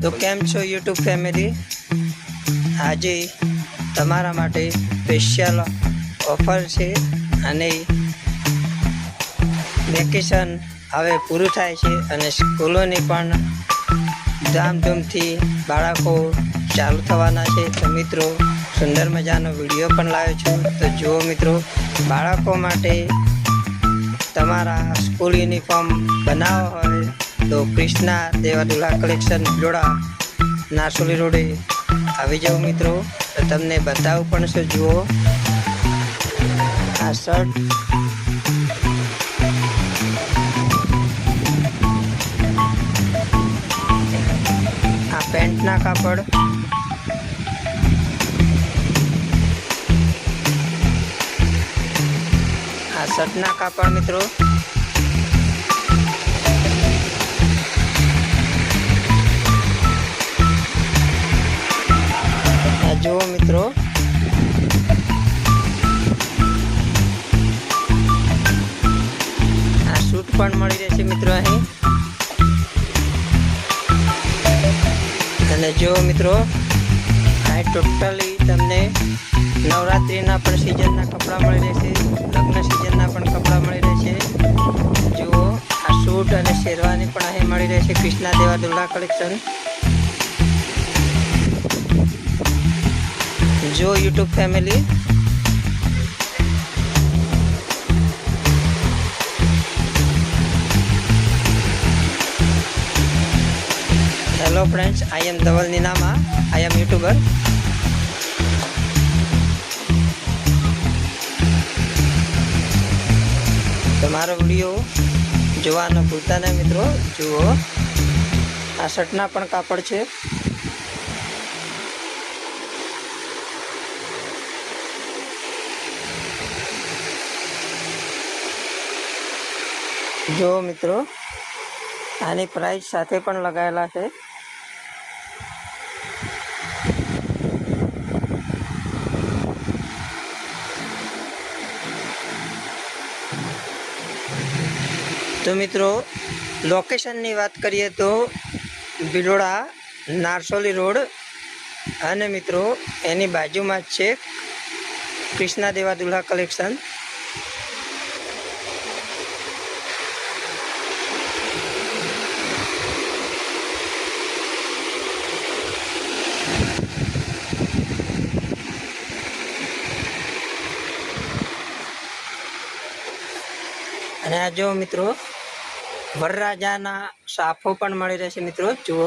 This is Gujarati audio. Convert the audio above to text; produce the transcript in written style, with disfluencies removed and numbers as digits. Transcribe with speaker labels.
Speaker 1: તો કેમ છો યુટ્યુબ ફેમિલી? આજે તમારા માટે સ્પેશિયલ ઓફર છે અને વેકેશન હવે પૂરું થાય છે અને સ્કૂલોની પણ ધામધૂમથી બાળકો ચાલુ થવાના છે. તો મિત્રો સુંદર મજાનો વિડીયો પણ લાવ્યો છું, તો જુઓ મિત્રો. બાળકો માટે તમારા સ્કૂલ યુનિફોર્મ બનાવવો હોય તો કૃષ્ણા દેવાદુલ્લા કલેક્શન ભિલોડા નારસોલી રોડે આવી જાઓ મિત્રો. તો તમને બતાવું પણ છે. જુઓ આ શર્ટ, આ પેન્ટના કાપડ, આ શર્ટના કાપડ મિત્રો. જુઓ મિત્રો, આ સૂટ પણ મળી રહેશે મિત્રો અહીં. અને જુઓ મિત્રો, આ ટોટલી તમને નવરાત્રિના પણ સિઝનના કપડાં મળી રહેશે, લગ્ન સિઝનના પણ કપડાં મળી રહેશે. જુઓ આ સૂટ અને શેરવાની પણ અહીં મળી રહેશે. કૃષ્ણા દેવાદુલ્લા કલેક્શન. જો યુટ્યુબ ફેમિલી, હેલો ફ્રેન્ડ્સ, આઈ એમ ધવલ નીનામા, આઈ એમ યુટ્યુબર. તમારો વિડીયો જોવાનો ભૂલતા નહીં મિત્રો. જુઓ આ શર્ટના પણ કાપડ છે. જો મિત્રો, આની પ્રાઇસ સાથે પણ લગાવેલા છે. તો મિત્રો લોકેશનની વાત કરીએ તો ભિલોડા નારસોલી રોડ, અને મિત્રો એની બાજુમાં જ છે કૃષ્ણા દેવાદુલ્લા કલેક્શન. અને આ જો મિત્રો, વરરાજાના સાફો પણ મળી રહેશે મિત્રો. જુઓ